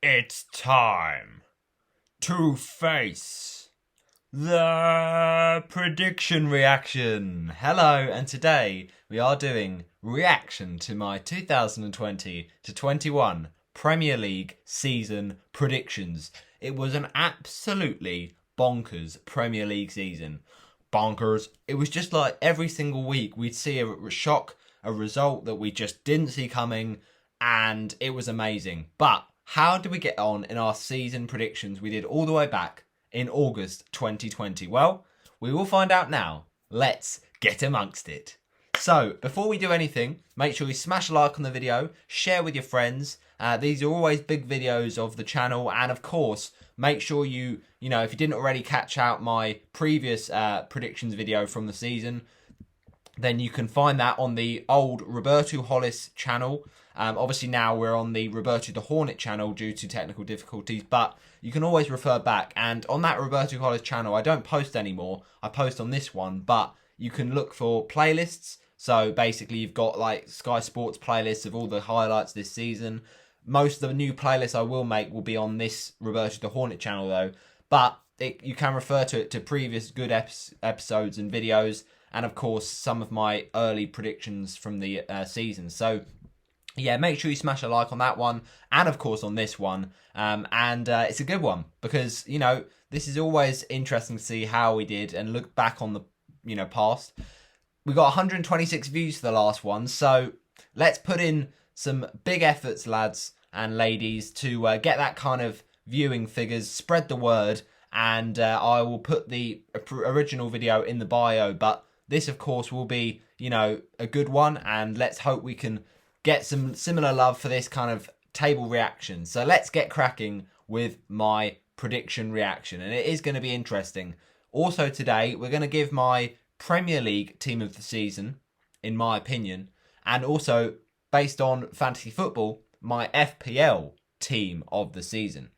It's time to face the prediction reaction. Hello, and today we are doing reaction to my 2020 to 21 Premier League season predictions. It was an absolutely bonkers Premier League season. Bonkers. It was just like every single week we'd see a shock, a result that we just didn't see coming, and it was amazing. But how did we get on in our season predictions we did all the way back in August 2020? Well, we will find out now. Let's get amongst it. So, before we do anything, make sure you smash a like on the video, share with your friends. These are always big videos of the channel, and of course, make sure if you didn't already catch out my previous predictions video from the season, then you can find that on the old Roberto Hollis channel. Obviously now we're on the Roberto the Hornet channel due to technical difficulties, but you can always refer back. And on that Roberto Hollis channel, I don't post anymore. I post on this one, but you can look for playlists. So basically you've got like Sky Sports playlists of all the highlights this season. Most of the new playlists I will make will be on this Roberto the Hornet channel though. But you can refer to it to previous good episodes and videos. And of course, some of my early predictions from the season. So yeah, make sure you smash a like on that one, and of course on this one. It's a good one because this is always interesting to see how we did and look back on the past. We got 126 views for the last one, so let's put in some big efforts, lads and ladies, to get that kind of viewing figures. Spread the word, and I will put the original video in the bio. But this, of course, will be a good one, and let's hope we can get some similar love for this kind of table reaction. So let's get cracking with my prediction reaction, and it is going to be interesting. Also today, we're going to give my Premier League team of the season, in my opinion, and also, based on fantasy football, my FPL team of the season.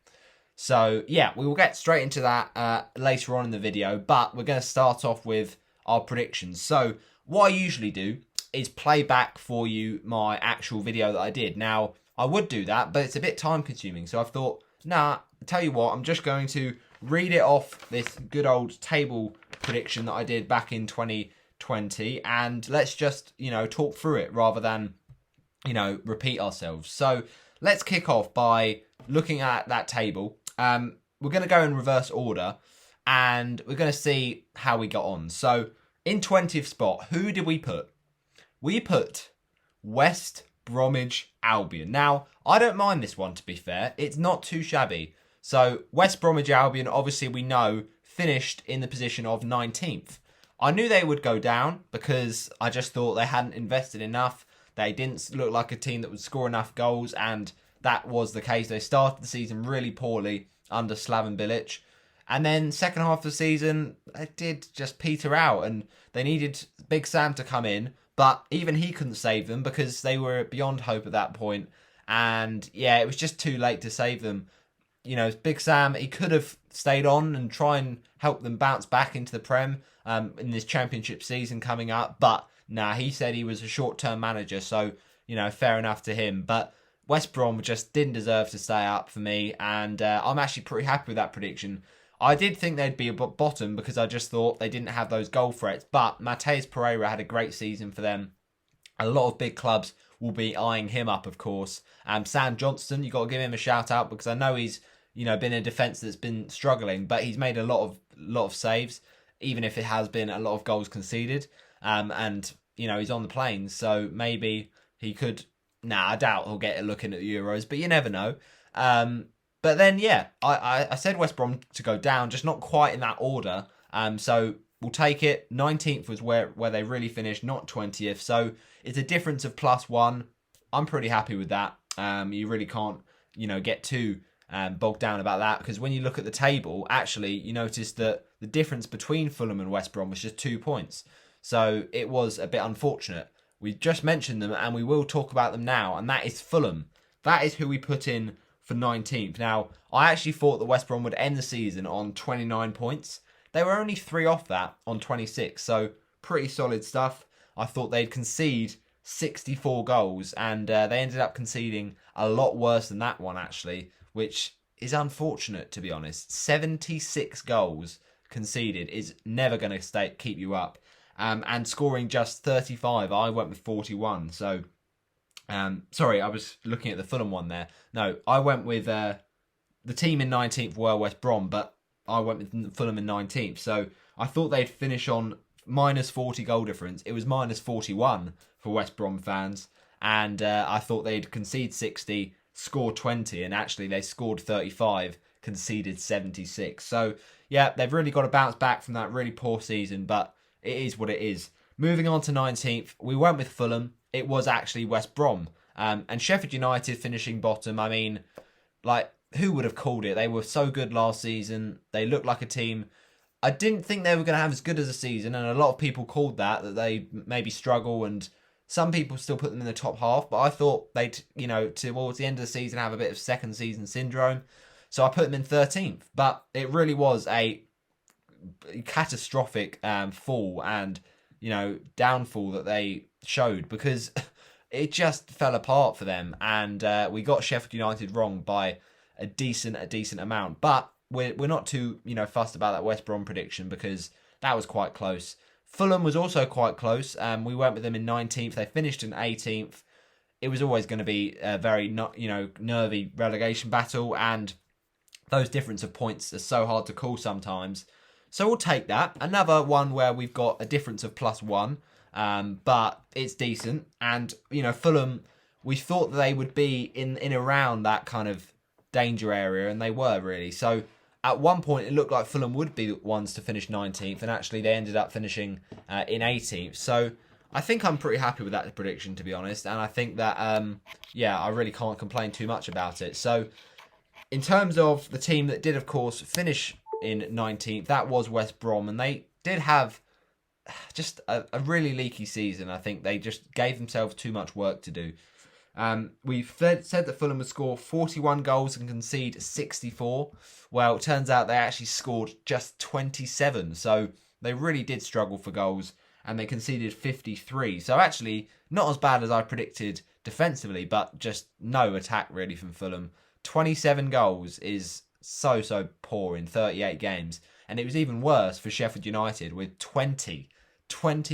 So yeah, we will get straight into that later on in the video, but we're going to start off with our predictions. So what I usually do is play back for you my actual video that I did. Now, I would do that, but it's a bit time consuming. So I've thought, nah, tell you what, I'm just going to read it off this good old table prediction that I did back in 2020. And let's just, talk through it rather than, repeat ourselves. So let's kick off by looking at that table. We're going to go in reverse order and we're going to see how we got on. So in 20th spot, who did we put? We put West Bromwich Albion. Now, I don't mind this one, to be fair. It's not too shabby. So, West Bromwich Albion, obviously we know, finished in the position of 19th. I knew they would go down because I just thought they hadn't invested enough. They didn't look like a team that would score enough goals, and that was the case. They started the season really poorly under Slaven Bilic. And then second half of the season, they did just peter out, and they needed Big Sam to come in. But even he couldn't save them because they were beyond hope at that point. And yeah, it was just too late to save them. Big Sam, he could have stayed on and try and help them bounce back into the Prem in this championship season coming up. But nah, he said he was a short-term manager. So, fair enough to him. But West Brom just didn't deserve to stay up for me. And I'm actually pretty happy with that prediction. I did think they'd be a bottom because I just thought they didn't have those goal threats. But Mateus Pereira had a great season for them. A lot of big clubs will be eyeing him up, of course. Sam Johnston, you got to give him a shout out because I know he's been a defence that's been struggling, but he's made a lot of saves, even if it has been a lot of goals conceded. He's on the plains, so maybe he could. Nah, I doubt he'll get a look in at the Euros, but you never know. But then, yeah, I said West Brom to go down, just not quite in that order. So we'll take it. 19th was where they really finished, not 20th. So it's a difference of +1. I'm pretty happy with that. You really can't, get too bogged down about that. Because when you look at the table, actually, you notice that the difference between Fulham and West Brom was just 2 points. So it was a bit unfortunate. We just mentioned them and we will talk about them now. And that is Fulham. That is who we put in for 19th. Now, I actually thought that West Brom would end the season on 29 points. They were only 3 off that on 26, so pretty solid stuff. I thought they'd concede 64 goals, and they ended up conceding a lot worse than that one, actually, which is unfortunate, to be honest. 76 goals conceded is never going to keep you up. And scoring just 35, I went with 41. So, sorry, I was looking at the Fulham one there. No, I went with the team in 19th were West Brom, but I went with Fulham in 19th. So I thought they'd finish on minus 40 goal difference. It was minus 41 for West Brom fans. And I thought they'd concede 60, score 20, and actually they scored 35, conceded 76. So, yeah, they've really got to bounce back from that really poor season, but it is what it is. Moving on to 19th, we went with Fulham. It was actually West Brom. And Sheffield United finishing bottom. I mean, like, who would have called it? They were so good last season. They looked like a team. I didn't think they were going to have as good as a season, and a lot of people called that they maybe struggle, and some people still put them in the top half, but I thought they'd, towards the end of the season have a bit of second season syndrome. So I put them in 13th. But it really was a catastrophic fall and, downfall that they showed, because it just fell apart for them. And we got Sheffield United wrong by a decent amount. But we're not too, fussed about that West Brom prediction, because that was quite close. Fulham was also quite close. We went with them in 19th. They finished in 18th. It was always going to be a very, nervy relegation battle, and those difference of points are so hard to call sometimes. So we'll take that. Another one where we've got a difference of +1, but it's decent. And, Fulham, we thought that they would be in around that kind of danger area, and they were really. So at one point, it looked like Fulham would be the ones to finish 19th, and actually they ended up finishing in 18th. So I think I'm pretty happy with that prediction, to be honest. And I think that, I really can't complain too much about it. So in terms of the team that did, of course, finish in 19th, that was West Brom, and they did have just a really leaky season. I think they just gave themselves too much work to do. We've said that Fulham would score 41 goals and concede 64. Well, it turns out they actually scored just 27, so they really did struggle for goals, and they conceded 53. So actually, not as bad as I predicted defensively, but just no attack really from Fulham. 27 goals is so poor in 38 games. And it was even worse for Sheffield United with 20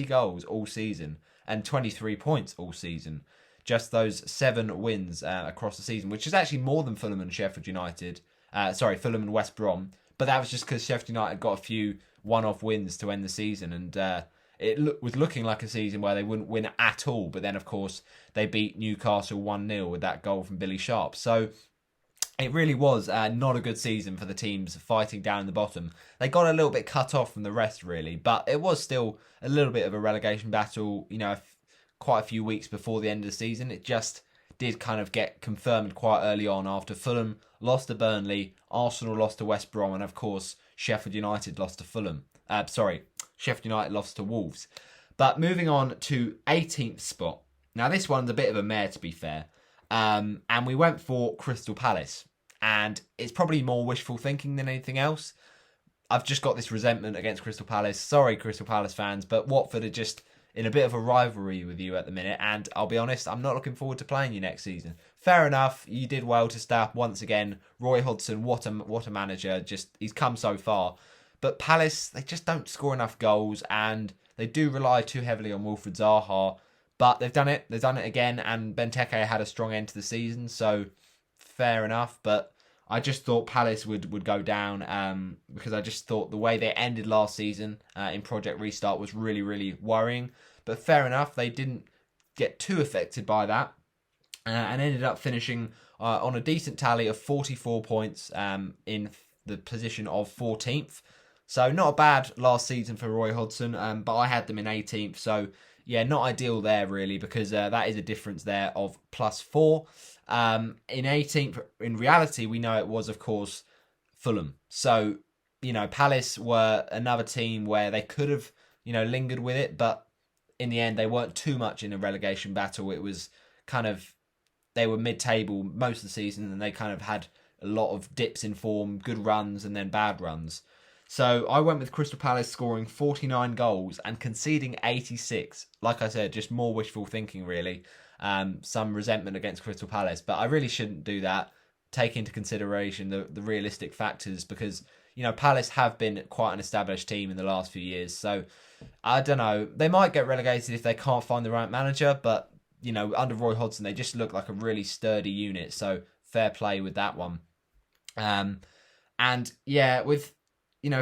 goals all season and 23 points all season. Just those 7 wins across the season, which is actually more than Fulham and Sheffield United. Fulham and West Brom. But that was just because Sheffield United got a few one-off wins to end the season. And it was looking like a season where they wouldn't win at all. But then, of course, they beat Newcastle 1-0 with that goal from Billy Sharp. So it really was not a good season for the teams fighting down in the bottom. They got a little bit cut off from the rest, really, but it was still a little bit of a relegation battle, quite a few weeks before the end of the season. It just did kind of get confirmed quite early on after Fulham lost to Burnley, Arsenal lost to West Brom, and of course, Sheffield United lost to Fulham. Sheffield United lost to Wolves. But moving on to 18th spot. Now, this one's a bit of a mare, to be fair. And we went for Crystal Palace. And it's probably more wishful thinking than anything else. I've just got this resentment against Crystal Palace. Sorry, Crystal Palace fans, but Watford are just in a bit of a rivalry with you at the minute. And I'll be honest, I'm not looking forward to playing you next season. Fair enough, you did well to stay up once again. Roy Hodgson, what a manager. He's come so far. But Palace, they just don't score enough goals, and they do rely too heavily on Wilfried Zaha. But they've done it. They've done it again, and Benteke had a strong end to the season, so fair enough. But I just thought Palace would go down because I just thought the way they ended last season in Project Restart was really, really worrying. But fair enough, they didn't get too affected by that and ended up finishing on a decent tally of 44 points in the position of 14th. So not a bad last season for Roy Hodgson, but I had them in 18th, so yeah, not ideal there really, because that is a difference there of +4. In 18th, in reality, we know it was, of course, Fulham. So, Palace were another team where they could have, lingered with it, but in the end, they weren't too much in a relegation battle. It was kind of, they were mid-table most of the season, and they kind of had a lot of dips in form, good runs, and then bad runs. So I went with Crystal Palace scoring 49 goals and conceding 86. Like I said, just more wishful thinking, really. Some resentment against Crystal Palace, but I really shouldn't do that. Take into consideration the realistic factors because, Palace have been quite an established team in the last few years. So I don't know. They might get relegated if they can't find the right manager, but, under Roy Hodgson, they just look like a really sturdy unit. So fair play with that one. And yeah, with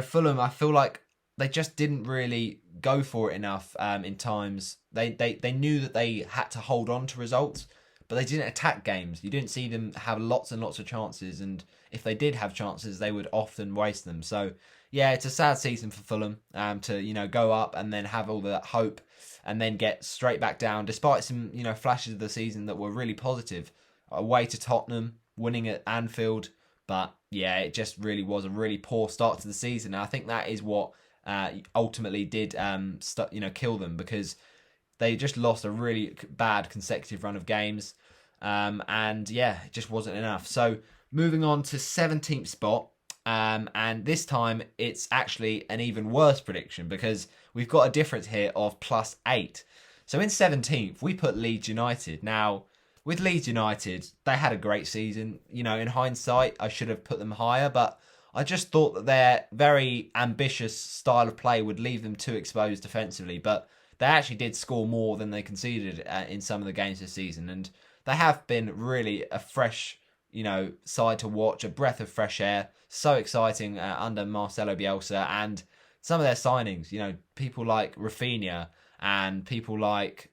Fulham, I feel like they just didn't really go for it enough in times. They knew that they had to hold on to results, but they didn't attack games. You didn't see them have lots and lots of chances, and if they did have chances, they would often waste them. So yeah, it's a sad season for Fulham to go up and then have all that hope and then get straight back down, despite some flashes of the season that were really positive. Away to Tottenham, winning at Anfield. But yeah, it just really was a really poor start to the season. And I think that is what ultimately did kill them, because they just lost a really bad consecutive run of games. And yeah, it just wasn't enough. So moving on to 17th spot. And this time it's actually an even worse prediction because we've got a difference here of +8. So in 17th, we put Leeds United. Now, with Leeds United, they had a great season. In hindsight, I should have put them higher, but I just thought that their very ambitious style of play would leave them too exposed defensively. But they actually did score more than they conceded in some of the games this season. And they have been really a fresh, side to watch, a breath of fresh air. So exciting under Marcelo Bielsa. And some of their signings, people like Rafinha and people like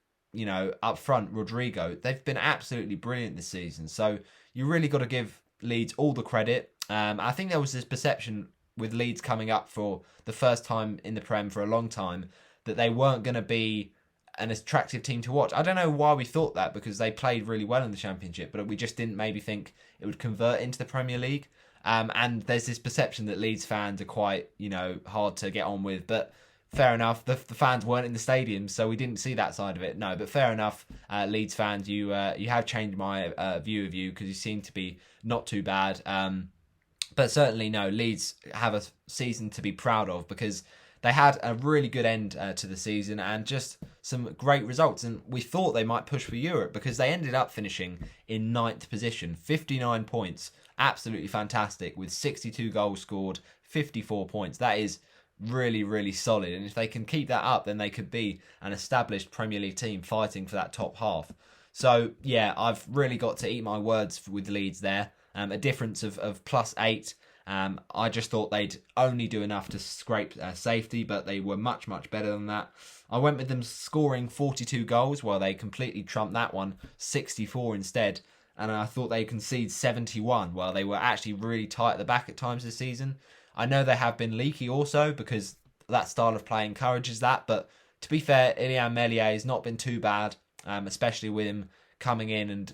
up front, Rodrigo, they've been absolutely brilliant this season. So you really got to give Leeds all the credit. I think there was this perception with Leeds coming up for the first time in the Prem for a long time that they weren't going to be an attractive team to watch. I don't know why we thought that, because they played really well in the Championship, but we just didn't maybe think it would convert into the Premier League. And there's this perception that Leeds fans are quite, hard to get on with, but fair enough. The fans weren't in the stadium, so we didn't see that side of it. No, but fair enough, Leeds fans. You have changed my view of you, because you seem to be not too bad. But certainly, no, Leeds have a season to be proud of, because they had a really good end to the season and just some great results. And we thought they might push for Europe, because they ended up finishing in 9th position, 59 points. Absolutely fantastic, with 62 goals scored, 54 points. That is really, really solid. And if they can keep that up, then they could be an established Premier League team fighting for that top half. So, yeah, I've really got to eat my words with Leeds there. A difference of +8. I just thought they'd only do enough to scrape safety, but they were much, much better than that. I went with them scoring 42 goals, while they completely trumped that one, 64 instead. And I thought they'd concede 71, while they were actually really tight at the back at times this season. I know they have been leaky also, because that style of play encourages that. But to be fair, Ilian Meslier has not been too bad, especially with him coming in, and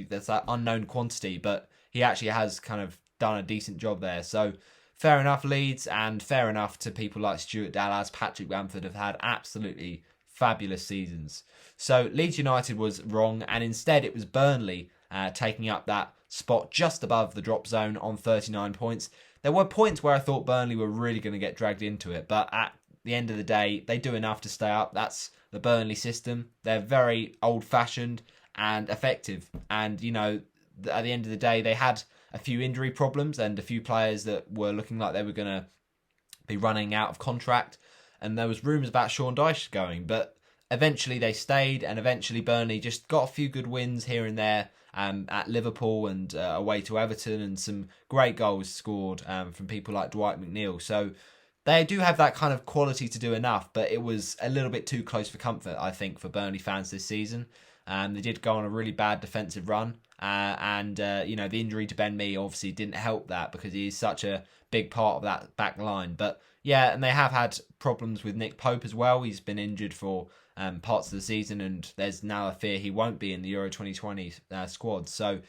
there's that unknown quantity, but he actually has kind of done a decent job there. So fair enough, Leeds, and fair enough to people like Stuart Dallas, Patrick Bamford have had absolutely fabulous seasons. So Leeds United was wrong, and instead it was Burnley taking up that spot just above the drop zone on 39 points. There were points where I thought Burnley were really going to get dragged into it, but at the end of the day, they do enough to stay up. That's the Burnley system. They're very old-fashioned and effective. And, at the end of the day, they had a few injury problems and a few players that were looking like they were going to be running out of contract. And there was rumours about Sean Dyche going, but eventually they stayed, and eventually Burnley just got a few good wins here and there at Liverpool and away to Everton, and some great goals scored from people like Dwight McNeil. So they do have that kind of quality to do enough, but it was a little bit too close for comfort, I think, for Burnley fans this season. They did go on a really bad defensive run, and the injury to Ben Mee obviously didn't help that, because he is such a big part of that back line. But yeah, and they have had problems with Nick Pope as well. He's been injured for parts of the season, and there's now a fear he won't be in the Euro 2020 squad. So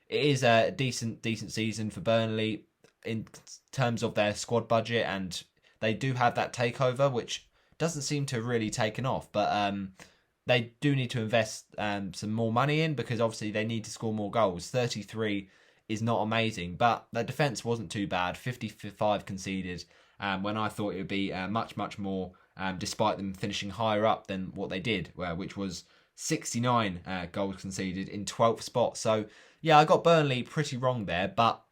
it is a decent season for Burnley in terms of their squad budget, and they do have that takeover, which doesn't seem to have really taken off. But they do need to invest some more money in, because obviously they need to score more goals. 33 is not amazing. But their defence wasn't too bad. 55 conceded, when I thought it would be much, much more, despite them finishing higher up than what they did, which was 69 goals conceded in 12th spot. So, yeah, I got Burnley pretty wrong there, but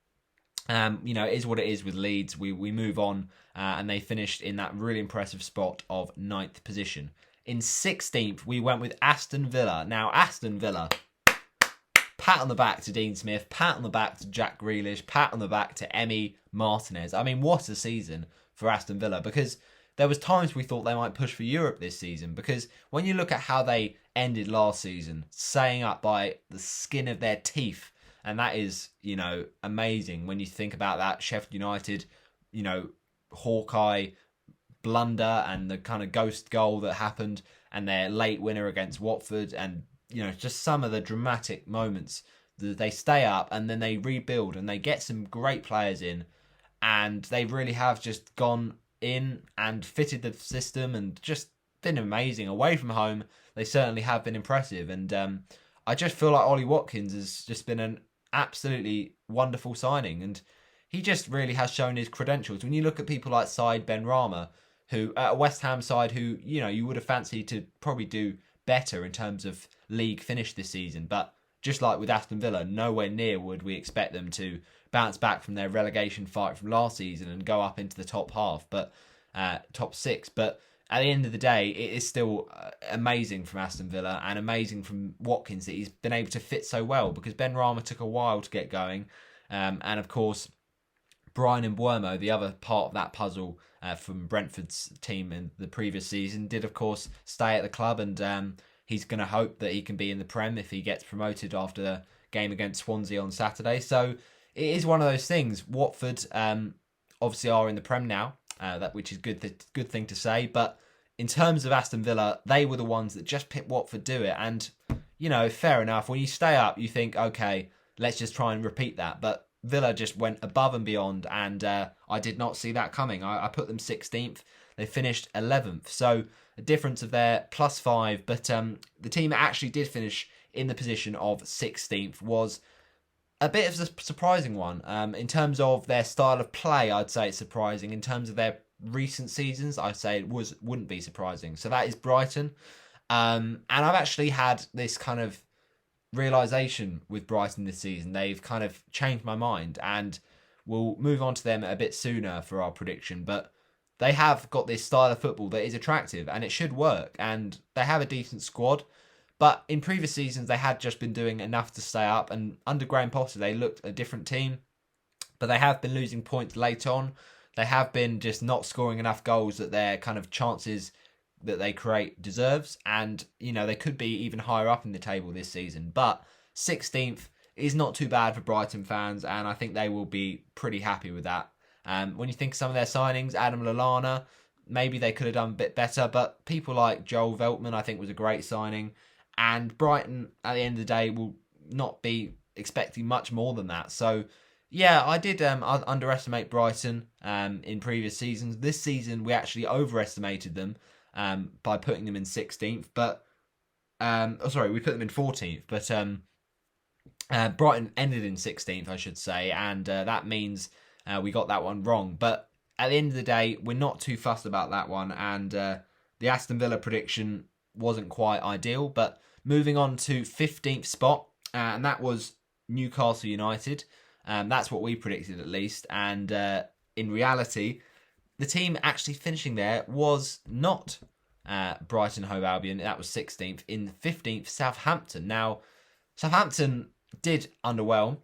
it is what it is with Leeds. We move on, and they finished in that really impressive spot of 9th position. In 16th, we went with Aston Villa. Now, Aston Villa, pat on the back to Dean Smith, pat on the back to Jack Grealish, pat on the back to Martinez. I mean, what a season for Aston Villa, because there was times we thought they might push for Europe this season, because when you look at how they ended last season, staying up by the skin of their teeth, and that is, amazing when you think about that. Sheffield United, Hawkeye blunder and the kind of ghost goal that happened, and their late winner against Watford, and, just some of the dramatic moments that they stay up and then they rebuild and they get some great players in, and they really have just gone in and fitted the system and just been amazing. Away from home, they certainly have been impressive, and I just feel like Ollie Watkins has just been an absolutely wonderful signing, and he just really has shown his credentials. When you look at people like Said Benrahma, who at a West Ham side who, you would have fancied to probably do better in terms of league finish this season, but just like with Aston Villa, nowhere near would we expect them to bounce back from their relegation fight from last season and go up into the top half, but top six. But at the end of the day, it is still amazing from Aston Villa and amazing from Watkins that he's been able to fit so well, because Benrahma took a while to get going. And of course, Bryan Mbeumo, the other part of that puzzle from Brentford's team in the previous season, did of course stay at the club, and he's going to hope that he can be in the Prem if he gets promoted after the game against Swansea on Saturday. So it is one of those things. Watford obviously are in the Prem now, which is good thing to say. But in terms of Aston Villa, they were the ones that just picked Watford do it. And, fair enough. When you stay up, you think, okay, let's just try and repeat that. But Villa just went above and beyond, and I did not see that coming. I put them 16th. They finished 11th. So a difference of their +5. But the team that actually did finish in the position of 16th was a bit of a surprising one. In terms of their style of play, I'd say it's surprising. In terms of their recent seasons, I'd say it wouldn't be surprising. So that is Brighton. And I've actually had this kind of realisation with Brighton this season. They've kind of changed my mind, and we'll move on to them a bit sooner for our prediction. But they have got this style of football that is attractive, and it should work. And they have a decent squad. But in previous seasons, they had just been doing enough to stay up. And under Graham Potter, they looked a different team. But they have been losing points late on. They have been just not scoring enough goals that their kind of chances that they create deserves. And, they could be even higher up in the table this season. But 16th is not too bad for Brighton fans. And I think they will be pretty happy with that. When you think of some of their signings, Adam Lallana, maybe they could have done a bit better. But people like Joel Veltman, I think, was a great signing. And Brighton, at the end of the day, will not be expecting much more than that. So, yeah, I did underestimate Brighton in previous seasons. This season, we actually overestimated them by putting them in 16th. But, we put them in 14th. But Brighton ended in 16th, I should say. And that means we got that one wrong. But at the end of the day, we're not too fussed about that one. And the Aston Villa prediction wasn't quite ideal, but moving on to 15th spot, and that was Newcastle United. That's what we predicted, at least. And in reality, the team actually finishing there was not Brighton Hove Albion. That was 16th. In 15th, Southampton. Now, Southampton did underwhelm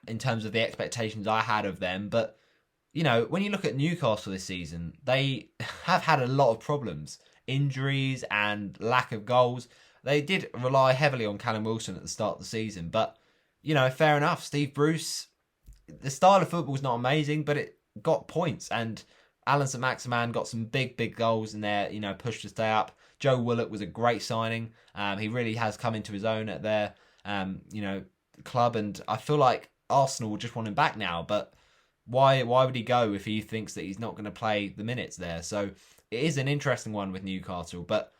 in terms of the expectations I had of them, but when you look at Newcastle this season, they have had a lot of problems. Injuries and lack of goals. They did rely heavily on Callum Wilson at the start of the season, but fair enough. Steve Bruce, the style of football is not amazing, but it got points, and Alan St-Maximin got some big goals in there, push to stay up. Joe Willock was a great signing. He really has come into his own at their club, and I feel like Arsenal will just want him back now, but why would he go if he thinks that he's not going to play the minutes there? So it is an interesting one with Newcastle, but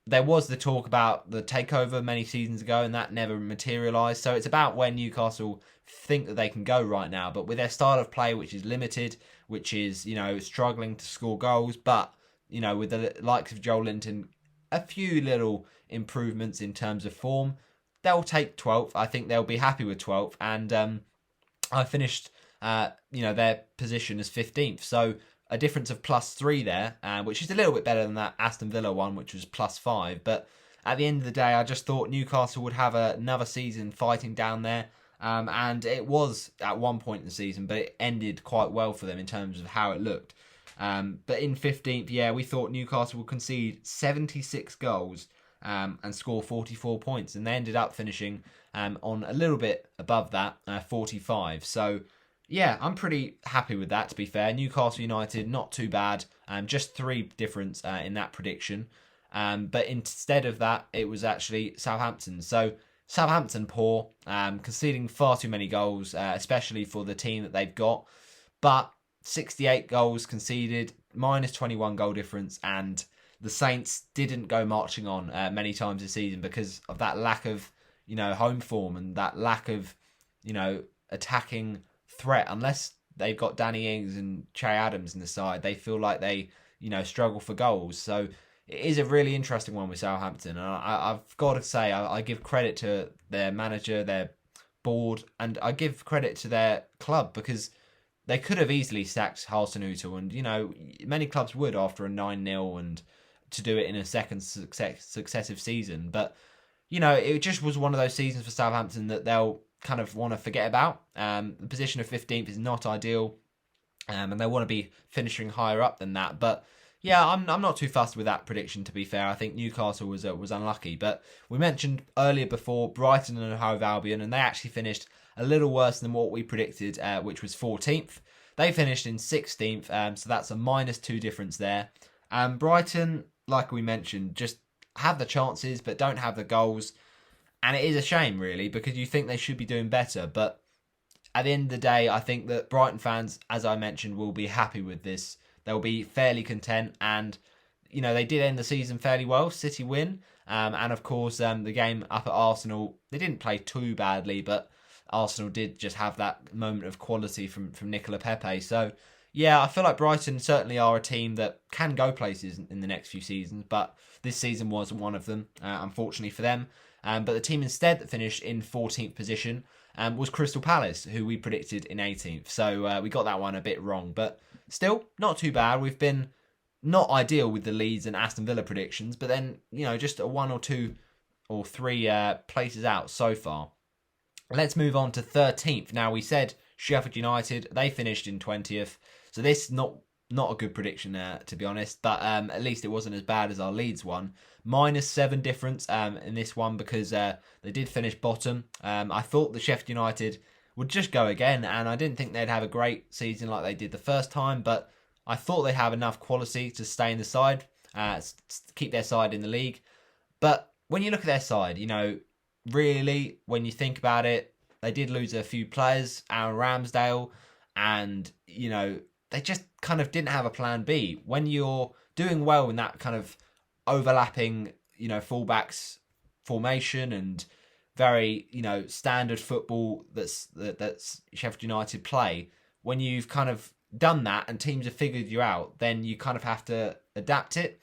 there was the talk about the takeover many seasons ago, and that never materialised. So it's about where Newcastle think that they can go right now. But with their style of play, which is limited, which is, struggling to score goals, but, with the likes of Joel Linton, a few little improvements in terms of form, they'll take 12th. I think they'll be happy with 12th. And I finished, their position as 15th. So a difference of +3 there, which is a little bit better than that Aston Villa one, which was +5. But at the end of the day, I just thought Newcastle would have another season fighting down there. And it was at one point in the season, but it ended quite well for them in terms of how it looked. But in 15th, we thought Newcastle would concede 76 goals and score 44 points. And they ended up finishing on a little bit above that, 45. So, I'm pretty happy with that, to be fair. Newcastle United, not too bad. Just 3 difference in that prediction. But instead of that, it was actually Southampton. So, Southampton poor, conceding far too many goals, especially for the team that they've got. But 68 goals conceded, minus 21 goal difference, and the Saints didn't go marching on many times this season because of that lack of, home form and that lack of, attacking threat. Unless they've got Danny Ings and Che Adams in the side, they feel like they, struggle for goals. So it is a really interesting one with Southampton. And I've got to say, I give credit to their manager, their board, and I give credit to their club because they could have easily sacked Hasenhüttl, and, many clubs would after a 9-0 and to do it in a second successive season. But, it just was one of those seasons for Southampton that they'll kind of want to forget about. The position of 15th is not ideal, and they want to be finishing higher up than that. But I'm not too fussed with that prediction, to be fair. I think Newcastle was unlucky. But we mentioned earlier before Brighton and Hove Albion, and they actually finished a little worse than what we predicted, which was 14th. They finished in 16th, so that's a -2 difference there. Brighton, like we mentioned, just have the chances but don't have the goals. And it is a shame, really, because you think they should be doing better. But at the end of the day, I think that Brighton fans, as I mentioned, will be happy with this. They'll be fairly content. And, they did end the season fairly well. City win. And, of course, the game up at Arsenal, they didn't play too badly, but Arsenal did just have that moment of quality from Nicola Pepe. So, I feel like Brighton certainly are a team that can go places in the next few seasons. But this season wasn't one of them, unfortunately for them. But the team instead that finished in 14th position was Crystal Palace, who we predicted in 18th. So we got that one a bit wrong. But still, not too bad. We've been not ideal with the Leeds and Aston Villa predictions. But then, just a 1 or 2 or 3 places out so far. Let's move on to 13th. Now, we said Sheffield United, they finished in 20th. So this not a good prediction there, to be honest. But at least it wasn't as bad as our Leeds one. -7 difference in this one because they did finish bottom. I thought the Sheffield United would just go again, and I didn't think they'd have a great season like they did the first time, but I thought they'd have enough quality to stay in the side, keep their side in the league. But when you look at their side, really, when you think about it, they did lose a few players, Aaron Ramsdale, and, they just kind of didn't have a plan B. When you're doing well in that kind of overlapping, fullbacks formation and very, standard football that's Sheffield United play, when you've kind of done that and teams have figured you out, then you kind of have to adapt it.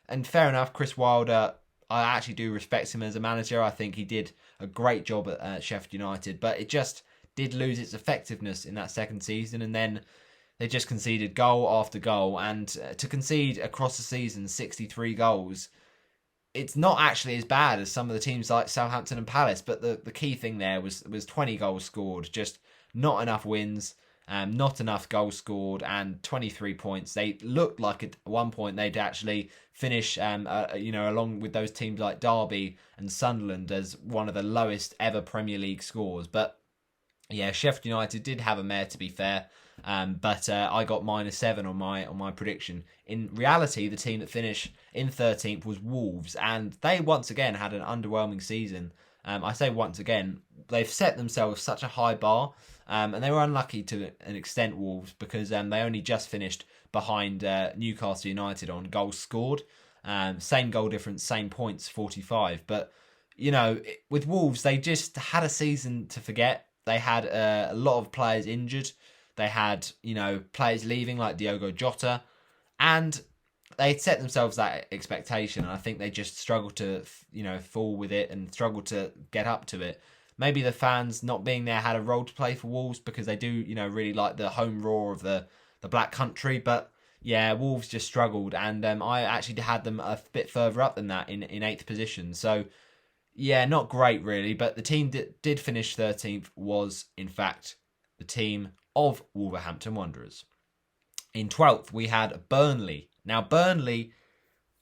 And fair enough, Chris Wilder, I actually do respect him as a manager. I think he did a great job at Sheffield United, but it just did lose its effectiveness in that second season, and then they just conceded goal after goal. And to concede across the season 63 goals, it's not actually as bad as some of the teams like Southampton and Palace. But the key thing there was 20 goals scored, just not enough wins, not enough goals scored, and 23 points. They looked like at one point they'd actually finish, along with those teams like Derby and Sunderland as one of the lowest ever Premier League scores. But Sheffield United did have a mare, to be fair. But I got -7 on my prediction. In reality, the team that finished in 13th was Wolves, and they once again had an underwhelming season. I say once again, they've set themselves such a high bar, and they were unlucky to an extent, Wolves, because they only just finished behind Newcastle United on goals scored. Same goal difference, same points, 45. But, you know, with Wolves, they just had a season to forget. They had a lot of players injured. They had, you know, players leaving like Diogo Jota. And they set themselves that expectation. And I think they just struggled to, you know, fall with it and struggled to get up to it. Maybe the fans not being there had a role to play for Wolves because they do, you know, really like the home roar of the Black Country. But yeah, Wolves just struggled. And I actually had them a bit further up than that in 8th position. So yeah, not great really, but the team that did finish 13th was, in fact, the team of Wolverhampton Wanderers. In 12th, we had Burnley. Now, Burnley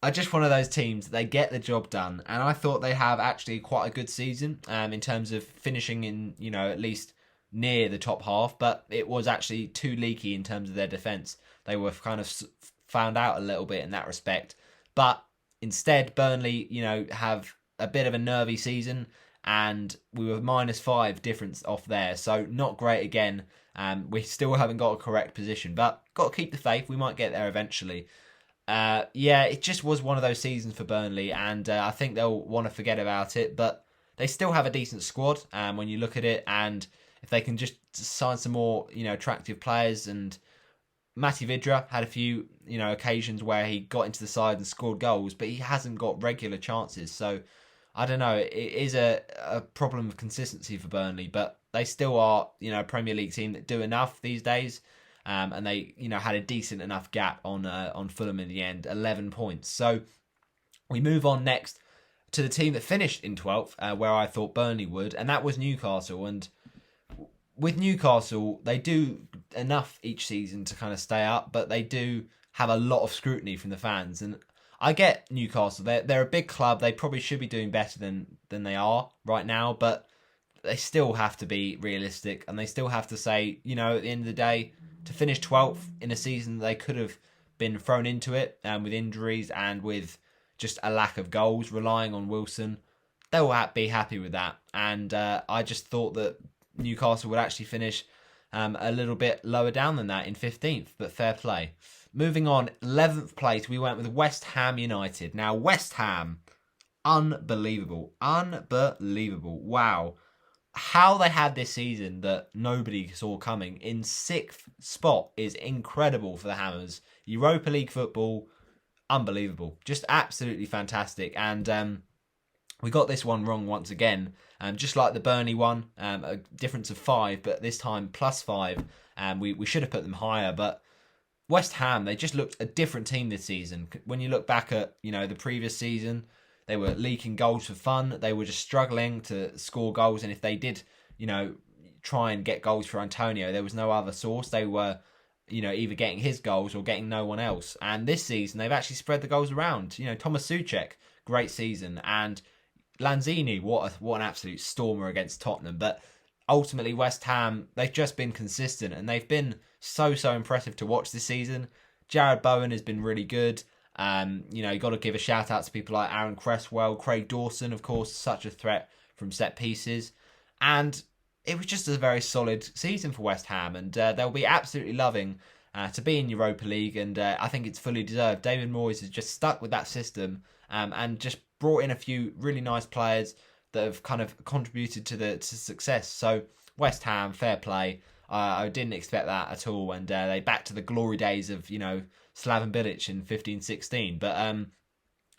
are just one of those teams, they get the job done, and I thought they have actually quite a good season in terms of finishing in, you know, at least near the top half, but it was actually too leaky in terms of their defence. They were kind of found out a little bit in that respect, but instead, Burnley, you know, have a bit of a nervy season, and we were -5 difference off there, so not great again. We still haven't got a correct position, but got to keep the faith. We might get there eventually. Yeah, it just was one of those seasons for Burnley, and I think they'll want to forget about it, but they still have a decent squad when you look at it, and if they can just sign some more, you know, attractive players. And Matty Vidra had a few, you know, occasions where he got into the side and scored goals, but he hasn't got regular chances, so I don't know. It is a problem of consistency for Burnley, but they still are, you know, a Premier League team that do enough these days. And they, you know, had a decent enough gap on Fulham in the end, 11 points. So we move on next to the team that finished in 12th, where I thought Burnley would, and that was Newcastle. And with Newcastle, they do enough each season to kind of stay up, but they do have a lot of scrutiny from the fans. And I get Newcastle. They're a big club. They probably should be doing better than they are right now, but they still have to be realistic, and they still have to say, you know, at the end of the day, to finish 12th in a season they could have been thrown into it with injuries and with just a lack of goals, relying on Wilson, they will be happy with that. And I just thought that Newcastle would actually finish a little bit lower down than that in 15th, but fair play. Moving on, 11th place, we went with West Ham United. Now, West Ham, unbelievable. Wow. How they had this season that nobody saw coming in 6th spot is incredible for the Hammers. Europa League football, unbelievable. Just absolutely fantastic. And we got this one wrong once again. Just like the Burnley one, a difference of 5, but this time +5. We should have put them higher, but West Ham, they just looked a different team this season. When you look back at, you know, the previous season, they were leaking goals for fun. They were just struggling to score goals. And if they did, you know, try and get goals for Antonio, there was no other source. They were, you know, either getting his goals or getting no one else. And this season, they've actually spread the goals around. You know, Thomas Souček, great season. And Lanzini, what an absolute stormer against Tottenham. But ultimately, West Ham, they've just been consistent. And they've been so impressive to watch this season. Jared Bowen has been really good. You know, you got to give a shout out to people like Aaron Cresswell, Craig Dawson, of course, such a threat from set pieces. And it was just a very solid season for West Ham, and they'll be absolutely loving to be in Europa League, and I think it's fully deserved. David Moyes has just stuck with that system and just brought in a few really nice players that have kind of contributed to success. So West Ham, fair play. I didn't expect that at all, and they back to the glory days of, you know, Slaven Bilic in 15-16. But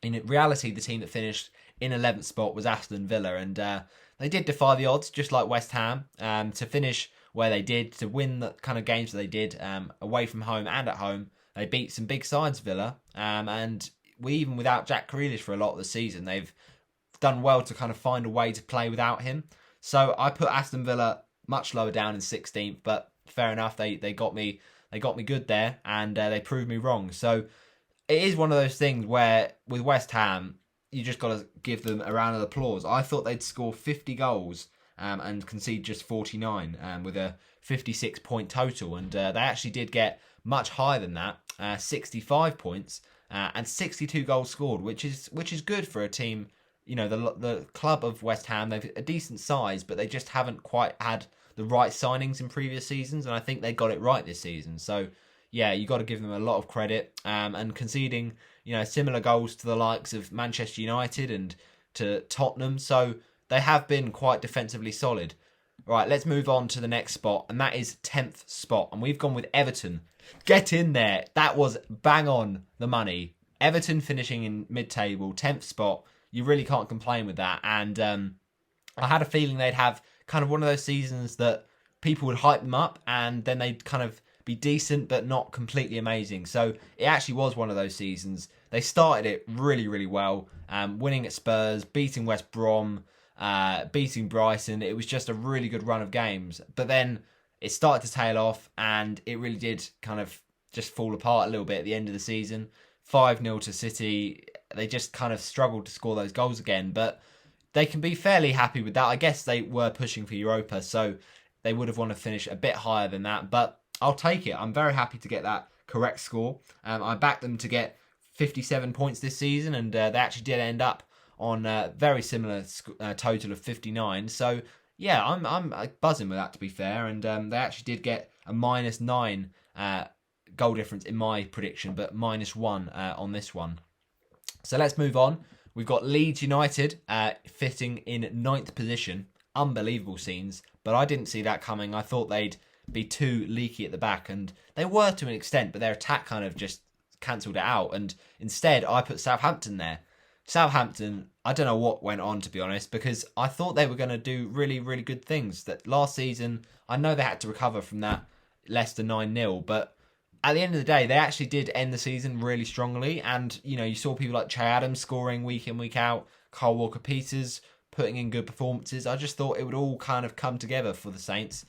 in reality, the team that finished in 11th spot was Aston Villa, and they did defy the odds, just like West Ham, to finish where they did, to win the kind of games that they did away from home and at home. They beat some big sides, Villa, and even without Jack Grealish for a lot of the season, they've done well to kind of find a way to play without him. So I put Aston Villa much lower down in 16th, but fair enough, they got me good there, and they proved me wrong. So it is one of those things where with West Ham, you just got to give them a round of applause. I thought they'd score 50 goals and concede just 49 with a 56-point total, and they actually did get much higher than that, 65 points and 62 goals scored, which is good for a team. You know, the club of West Ham, they've a decent size, but they just haven't quite had the right signings in previous seasons, and I think they got it right this season. So, yeah, you got to give them a lot of credit. And conceding, similar goals to the likes of Manchester United and to Tottenham. So they have been quite defensively solid. Right, let's move on to the next spot, and that is 10th spot. And we've gone with Everton. Get in there. That was bang on the money. Everton finishing in mid-table, 10th spot. You really can't complain with that. And I had a feeling they'd have kind of one of those seasons that people would hype them up and then they'd kind of be decent but not completely amazing. So it actually was one of those seasons. They started it really, really well, winning at Spurs, beating West Brom, beating Brighton. It was just a really good run of games. But then it started to tail off and it really did kind of just fall apart a little bit at the end of the season. 5-0 to City. They just kind of struggled to score those goals again. But they can be fairly happy with that. I guess they were pushing for Europa, so they would have wanted to finish a bit higher than that. But I'll take it. I'm very happy to get that correct score. I backed them to get 57 points this season, and they actually did end up on a very similar total of 59. So yeah, I'm buzzing with that, to be fair. And they actually did get a -9 goal difference in my prediction, but -1 on this one. So let's move on. We've got Leeds United fitting in 9th position. Unbelievable scenes, but I didn't see that coming. I thought they'd be too leaky at the back, and they were to an extent, but their attack kind of just cancelled it out. And instead, I put Southampton there. Southampton, I don't know what went on, to be honest, because I thought they were going to do really, really good things. That last season, I know they had to recover from that Leicester 9-0, but at the end of the day, they actually did end the season really strongly. And, you saw people like Che Adams scoring week in, week out, Kyle Walker-Peters putting in good performances. I just thought it would all kind of come together for the Saints.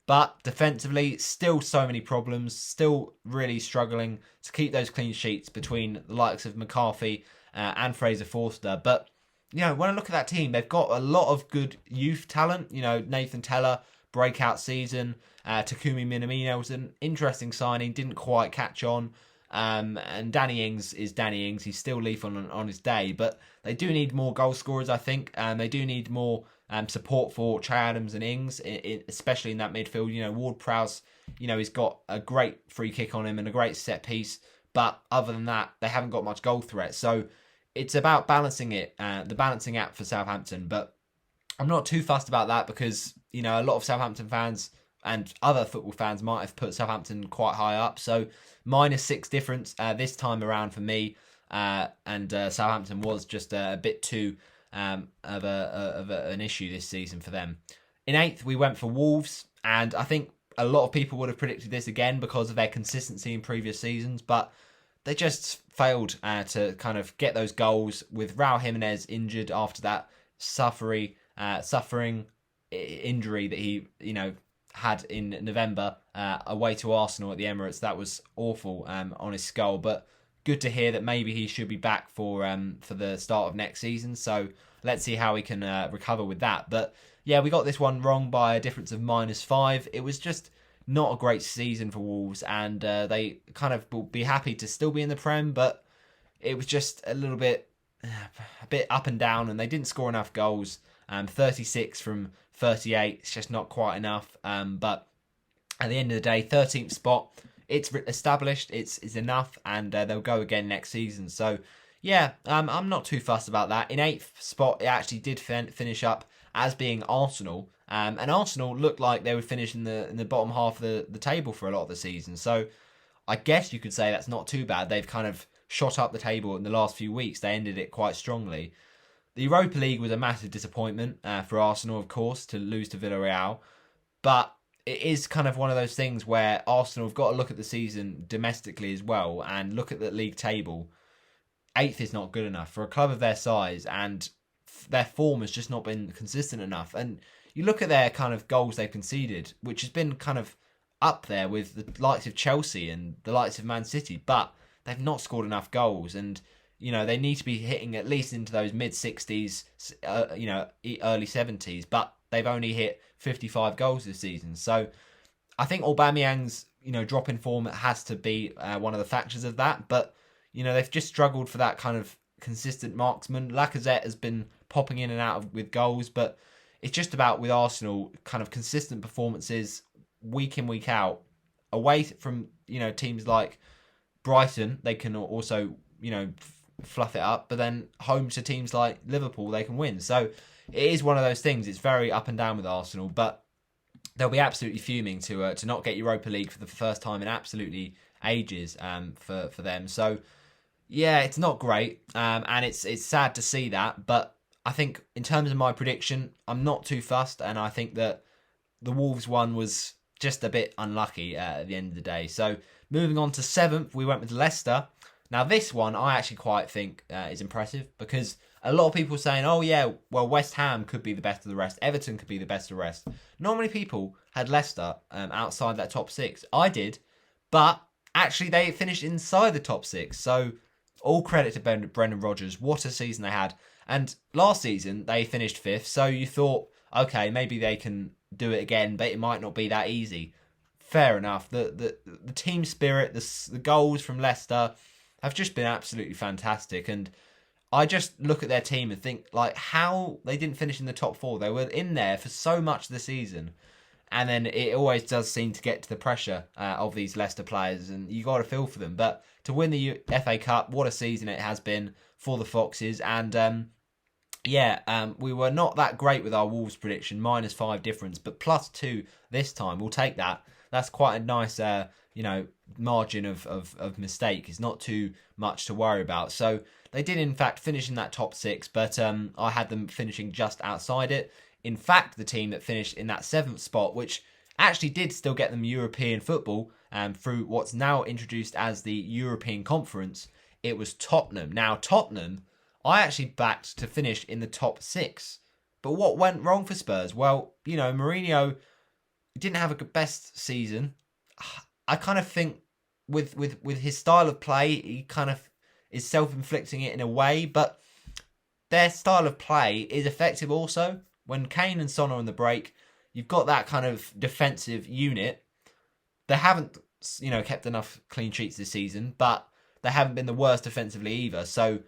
But defensively, still so many problems, still really struggling to keep those clean sheets between the likes of McCarthy and Fraser Forster. But, when I look at that team, they've got a lot of good youth talent. Nathan Tella, breakout season. Takumi Minamino was an interesting signing, didn't quite catch on. And Danny Ings is Danny Ings. He's still lethal on his day. But they do need more goal scorers, I think. They do need more support for Che Adams and Ings, especially in that midfield. Ward-Prowse, he's got a great free kick on him and a great set piece. But other than that, they haven't got much goal threat. So it's about balancing it, the balancing act for Southampton. But I'm not too fussed about that because, a lot of Southampton fans and other football fans might have put Southampton quite high up. So -6 difference this time around for me. And Southampton was just a bit too of an issue this season for them. In 8th, we went for Wolves. And I think a lot of people would have predicted this again because of their consistency in previous seasons. But they just failed to kind of get those goals with Raul Jimenez injured after that suffering injury that he, had in November away to Arsenal at the Emirates. That was awful on his skull, but good to hear that maybe he should be back for the start of next season. So let's see how he can recover with that. But yeah, we got this one wrong by a difference of -5. It was just not a great season for Wolves, and they kind of will be happy to still be in the Prem, but it was just a bit up and down, and they didn't score enough goals. 36 from 38, it's just not quite enough. But at the end of the day, 13th spot, it's established, it's enough, and they'll go again next season. So yeah, I'm not too fussed about that. In 8th spot, it actually did finish up as being Arsenal. And Arsenal looked like they would finish in the bottom half of the table for a lot of the season. So I guess you could say that's not too bad. They've kind of shot up the table in the last few weeks. They ended it quite strongly. The Europa League was a massive disappointment for Arsenal, of course, to lose to Villarreal. But it is kind of one of those things where Arsenal have got to look at the season domestically as well and look at the league table. 8th is not good enough for a club of their size, and their form has just not been consistent enough. And you look at their kind of goals they've conceded, which has been kind of up there with the likes of Chelsea and the likes of Man City, but they've not scored enough goals. And they need to be hitting at least into those mid-60s, early 70s, but they've only hit 55 goals this season. So I think Aubameyang's, drop in form has to be one of the factors of that. But, they've just struggled for that kind of consistent marksman. Lacazette has been popping in and out with goals, but it's just about with Arsenal, kind of consistent performances week in, week out. away from, teams like Brighton, they can also, fluff it up. But then home to teams like Liverpool, they can win. So it is one of those things. It's very up and down with Arsenal, but they'll be absolutely fuming to not get Europa League for the first time in absolutely ages for them. So yeah, it's not great, and it's sad to see that. But I think in terms of my prediction, I'm not too fussed, and I think that the Wolves one was just a bit unlucky at the end of the day. So moving on to 7th, we went with Leicester. Now this one I actually quite think is impressive, because a lot of people are saying, oh yeah, well West Ham could be the best of the rest, Everton could be the best of the rest. Not many people had Leicester outside that top 6. I did, but actually they finished inside the top 6. So all credit to Brendan Rodgers. What a season they had. And last season they finished 5th, so you thought, okay, maybe they can do it again, but it might not be that easy. Fair enough. The team spirit, the goals from Leicester have just been absolutely fantastic. And I just look at their team and think, like, how they didn't finish in the top 4. They were in there for so much of the season. And then it always does seem to get to the pressure of these Leicester players, and you got to feel for them. But to win the FA Cup, what a season it has been for the Foxes. And we were not that great with our Wolves prediction, -5 difference, but +2 this time. We'll take that. That's quite a nice, margin of mistake. It's not too much to worry about. So they did, in fact, finish in that top 6, but I had them finishing just outside it. In fact, the team that finished in that 7th spot, which actually did still get them European football through what's now introduced as the European Conference, it was Tottenham. Now, Tottenham, I actually backed to finish in the top 6. But what went wrong for Spurs? Well, Mourinho didn't have a best season. I kind of think with his style of play, he kind of is self-inflicting it in a way, but their style of play is effective also. When Kane and Son are on the break, you've got that kind of defensive unit. They haven't, kept enough clean sheets this season, but they haven't been the worst defensively either. So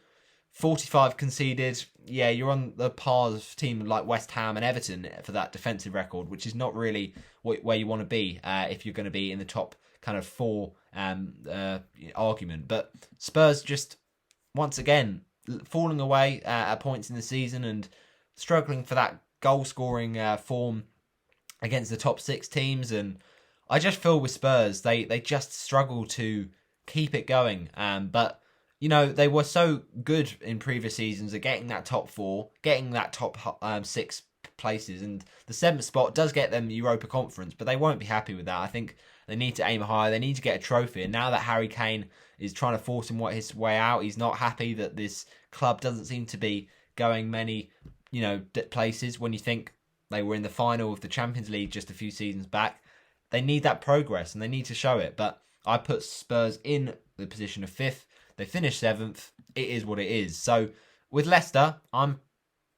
45 conceded. Yeah, you're on the par of team like West Ham and Everton for that defensive record, which is not really where you want to be if you're going to be in the top kind of 4 argument. But Spurs just, once again, falling away at points in the season and struggling for that goal-scoring form against the top 6 teams. And I just feel with Spurs, they just struggle to keep it going. But they were so good in previous seasons at getting that top 4, getting that top 6 places, and the 7th spot does get them Europa Conference, but they won't be happy with that. I think they need to aim higher. They need to get a trophy. And now that Harry Kane is trying to force his way out, he's not happy that this club doesn't seem to be going many, places. When you think they were in the final of the Champions League just a few seasons back, they need that progress and they need to show it. But I put Spurs in the position of 5th. They finished 7th. It is what it is. So with Leicester, I'm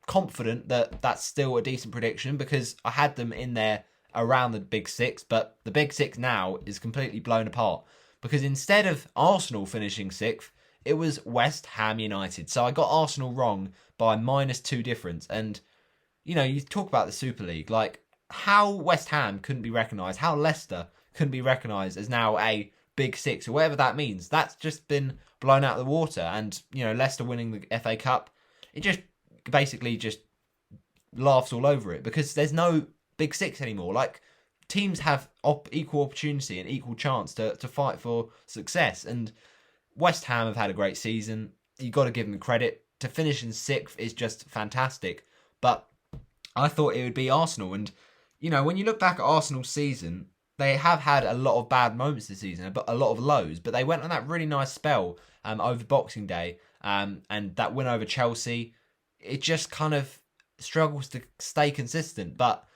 confident that that's still a decent prediction, because I had them in there around the Big 6, but the Big 6 now is completely blown apart, because instead of Arsenal finishing 6th, it was West Ham United. So I got Arsenal wrong by -2 difference. And, you talk about the Super League, like how West Ham couldn't be recognised, how Leicester couldn't be recognised as now a Big 6, or whatever that means. That's just been blown out of the water. And, Leicester winning the FA Cup, it just basically just laughs all over it, because there's no Big 6 anymore. Like, teams have equal opportunity and equal chance to fight for success. And West Ham have had a great season. You've got to give them credit. To finish in 6th is just fantastic. But I thought it would be Arsenal. And, when you look back at Arsenal's season, they have had a lot of bad moments this season, but a lot of lows. But they went on that really nice spell over Boxing Day. And that win over Chelsea, it just kind of struggles to stay consistent. But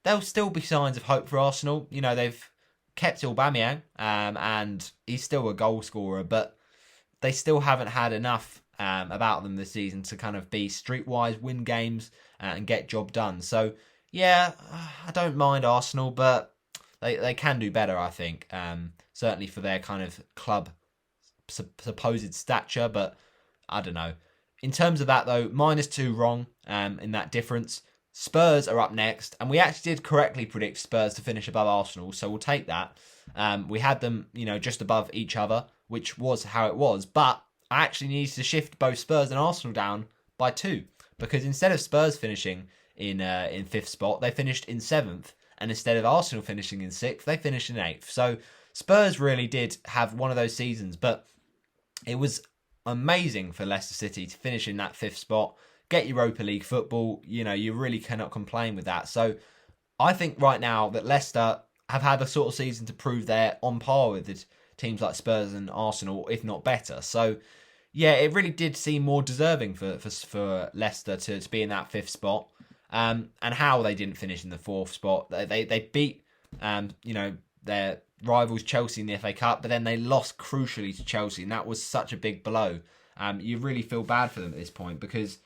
there'll still be signs of hope for Arsenal. They've kept Aubameyang, and he's still a goal scorer, but they still haven't had enough about them this season to kind of be streetwise, win games, and get job done. So, yeah, I don't mind Arsenal, but they can do better, I think. Certainly for their kind of club supposed stature, but I don't know. In terms of that, though, -2 wrong in that difference. Spurs are up next, and we actually did correctly predict Spurs to finish above Arsenal, so we'll take that. We had them, just above each other, which was how it was, but I actually needed to shift both Spurs and Arsenal down by 2, because instead of Spurs finishing in 5th spot, they finished in 7th, and instead of Arsenal finishing in 6th, they finished in 8th. So Spurs really did have one of those seasons, but it was amazing for Leicester City to finish in that 5th spot, get Europa League football. You really cannot complain with that. So I think right now that Leicester have had the sort of season to prove they're on par with the teams like Spurs and Arsenal, if not better. So yeah, it really did seem more deserving for Leicester to be in that 5th spot. And how they didn't finish in the 4th spot. They beat their rivals Chelsea in the FA Cup, but then they lost crucially to Chelsea, and that was such a big blow. You really feel bad for them at this point, because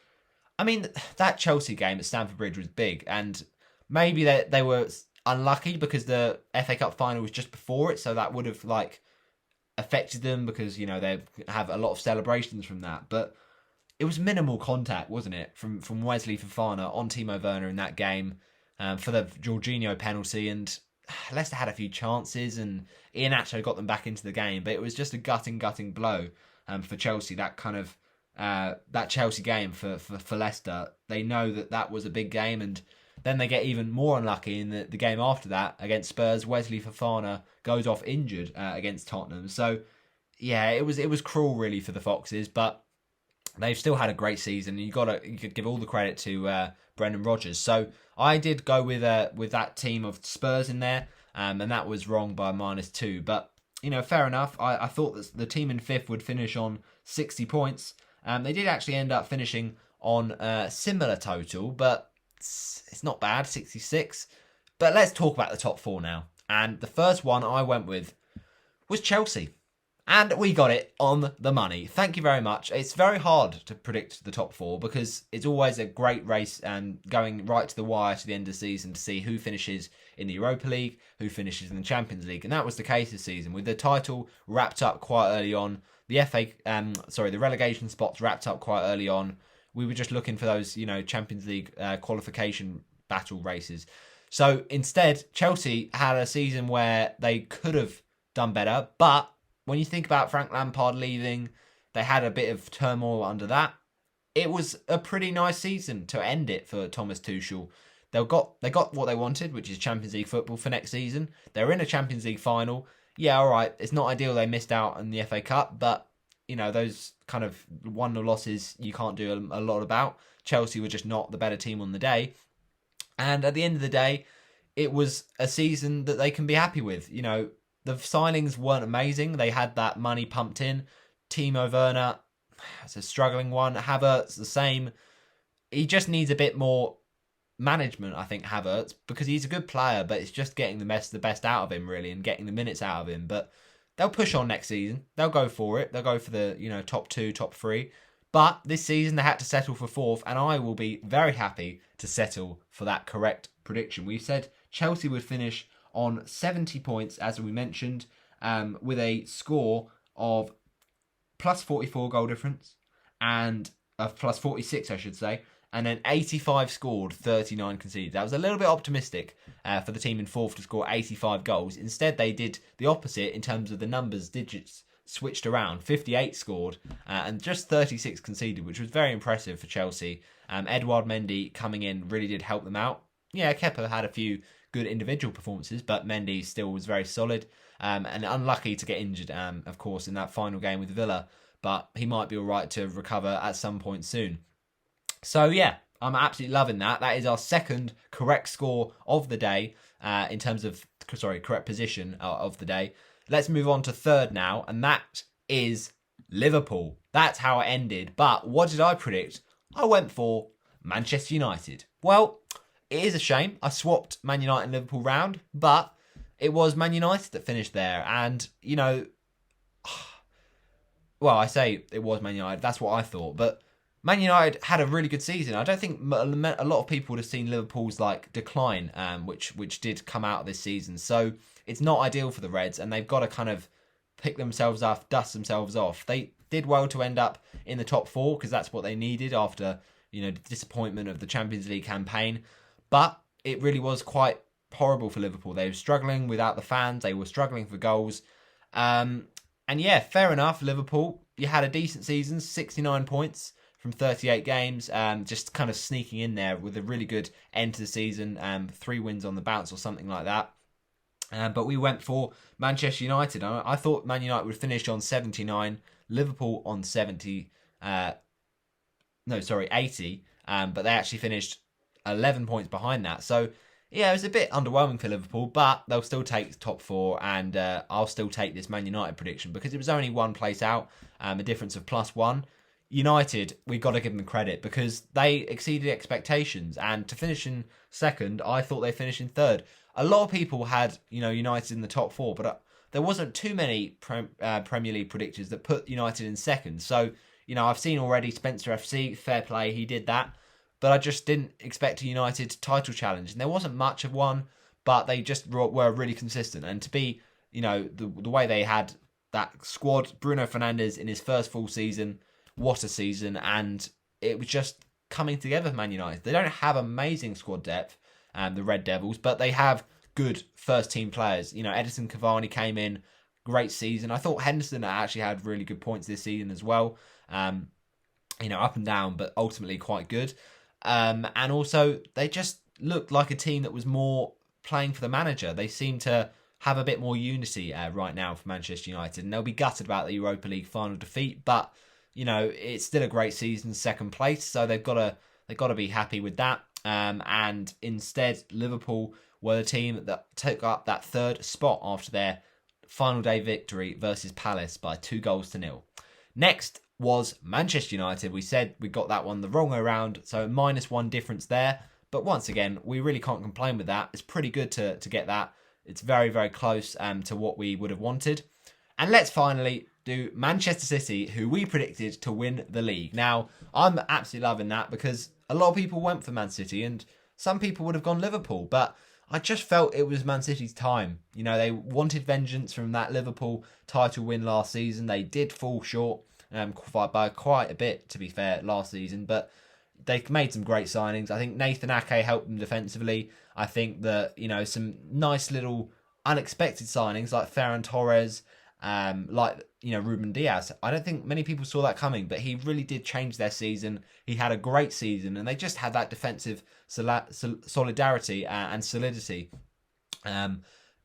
that Chelsea game at Stamford Bridge was big, and maybe they were unlucky because the FA Cup final was just before it, so that would have affected them, because they have a lot of celebrations from that. But it was minimal contact, wasn't it, from Wesley Fofana on Timo Werner in that game for the Jorginho penalty, and Leicester had a few chances, and Iheanacho got them back into the game, but it was just a gutting blow for Chelsea. That kind of that Chelsea game for Leicester, they know that was a big game, and then they get even more unlucky in the game after that against Spurs. Wesley Fofana goes off injured against Tottenham. So yeah, it was cruel really for the Foxes, but they've still had a great season. You could give all the credit to Brendan Rodgers. So I did go with that team of Spurs in there, and that was wrong by -2. But fair enough. I thought that the team in 5th would finish on 60 points. They did actually end up finishing on a similar total, but it's not bad, 66. But let's talk about the top 4 now. And the first one I went with was Chelsea. And we got it on the money. Thank you very much. It's very hard to predict the top 4 because it's always a great race and going right to the wire to the end of the season to see who finishes in the Europa League, who finishes in the Champions League. And that was the case this season, with the title wrapped up quite early on. The relegation spots wrapped up quite early on. We were just looking for those, Champions League qualification battle races. So instead, Chelsea had a season where they could have done better, but when you think about Frank Lampard leaving, they had a bit of turmoil under that. It was a pretty nice season to end it for Thomas Tuchel. They got what they wanted, which is Champions League football for next season. They're in a Champions League final. Yeah, all right, it's not ideal they missed out on the FA Cup, but those kind of 1-0 losses you can't do a lot about. Chelsea were just not the better team on the day. And at the end of the day, it was a season that they can be happy with. The signings weren't amazing. They had that money pumped in. Timo Werner, it's a struggling one. Havertz, the same. He just needs a bit more management, I think, Havertz, because he's a good player, but it's just getting the best out of him, really, and getting the minutes out of him. But they'll push on next season. They'll go for it. They'll go for the, top 2, top 3. But this season, they had to settle for 4th, and I will be very happy to settle for that correct prediction. We said Chelsea would finish on 70 points, as we mentioned, with a score of plus 44 goal difference, and plus 46, I should say, and then 85 scored, 39 conceded. That was a little bit optimistic for the team in 4th to score 85 goals. Instead, they did the opposite in terms of the digits switched around. 58 scored and just 36 conceded, which was very impressive for Chelsea. Edouard Mendy coming in really did help them out. Yeah, Kepa had a few good individual performances, but Mendy still was very solid and unlucky to get injured, of course, in that final game with Villa, but he might be all right to recover at some point soon. So yeah, I'm absolutely loving that. That is our second correct score of the day in terms of, correct position of the day. Let's move on to third now, and that is Liverpool. That's how it ended, but what did I predict? I went for Manchester United. Well, it is a shame. I swapped Man United and Liverpool round, but it was Man United that finished there. And, well, I say it was Man United. That's what I thought. But Man United had a really good season. I don't think a lot of people would have seen Liverpool's decline, which did come out of this season. So it's not ideal for the Reds, and they've got to kind of pick themselves up, dust themselves off. They did well to end up in the top 4 because that's what they needed after the disappointment of the Champions League campaign. But it really was quite horrible for Liverpool. They were struggling without the fans. They were struggling for goals. And yeah, fair enough, Liverpool. You had a decent season, 69 points from 38 games, just kind of sneaking in there with a really good end to the season, 3 wins on the bounce or something like that. But we went for Manchester United. I thought Man United would finish on 79, Liverpool on 80. But they actually finished 11 points behind that. So, yeah, it was a bit underwhelming for Liverpool, but they'll still take the top 4, and I'll still take this Man United prediction because it was only 1 place out, a difference of +1. United, we've got to give them credit because they exceeded expectations, and to finish in second, I thought they finished in third. A lot of people had, United in the top 4, but there wasn't too many Premier League predictors that put United in second. So, I've seen already Spencer FC, fair play, he did that. But I just didn't expect a United title challenge. And there wasn't much of one, but they just were really consistent. And to be, the way they had that squad, Bruno Fernandes in his first full season, what a season. And it was just coming together for Man United. They don't have amazing squad depth, the Red Devils, but they have good first team players. Edison Cavani came in, great season. I thought Henderson actually had really good points this season as well. Up and down, but ultimately quite good. And also, they just looked like a team that was more playing for the manager. They seem to have a bit more unity right now for Manchester United. And they'll be gutted about the Europa League final defeat. But, it's still a great season, second place. So they've got to be happy with that. And instead, Liverpool were the team that took up that third spot after their final day victory versus Palace by 2-0. Next was Manchester United. We said we got that one the wrong way around, so -1 difference there. But once again, we really can't complain with that. It's pretty good to get that. It's very, very close to what we would have wanted. And let's finally do Manchester City, who we predicted to win the league. Now, I'm absolutely loving that because a lot of people went for Man City and some people would have gone Liverpool, but I just felt it was Man City's time. They wanted vengeance from that Liverpool title win last season. They did fall short by quite a bit, to be fair, last season, but they made some great signings. I think Nathan Ake helped them defensively. I think that, some nice little unexpected signings like Ferran Torres, Ruben Diaz. I don't think many people saw that coming, but he really did change their season. He had a great season, and they just had that defensive solidarity and solidity.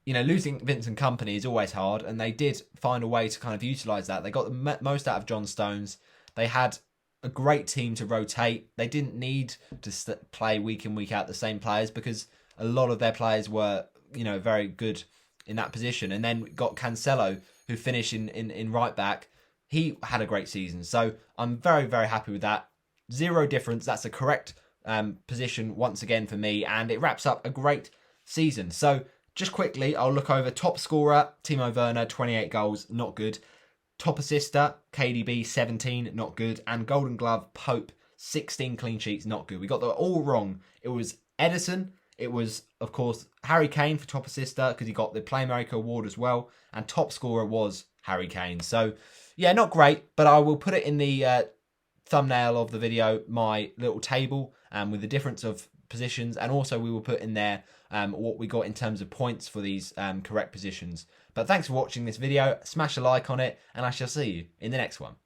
Losing Vincent Kompany is always hard, and they did find a way to kind of utilise that. They got the most out of John Stones. They had a great team to rotate. They didn't need to play week in, week out the same players because a lot of their players were, very good in that position. And then got Cancelo, who finished in right back. He had a great season. So I'm very, very happy with that. 0 difference. That's a correct position once again for me. And it wraps up a great season. So just quickly, I'll look over top scorer, Timo Werner, 28 goals, not good. Top assister, KDB, 17, not good. And Golden Glove, Pope, 16 clean sheets, not good. We got that all wrong. It was Edison. It was, of course, Harry Kane for top assister because he got the Playmaker Award as well. And top scorer was Harry Kane. So, yeah, not great, but I will put it in the thumbnail of the video, my little table with the difference of positions, and also we will put in there what we got in terms of points for these correct positions. But thanks for watching this video. Smash a like on it, and I shall see you in the next one.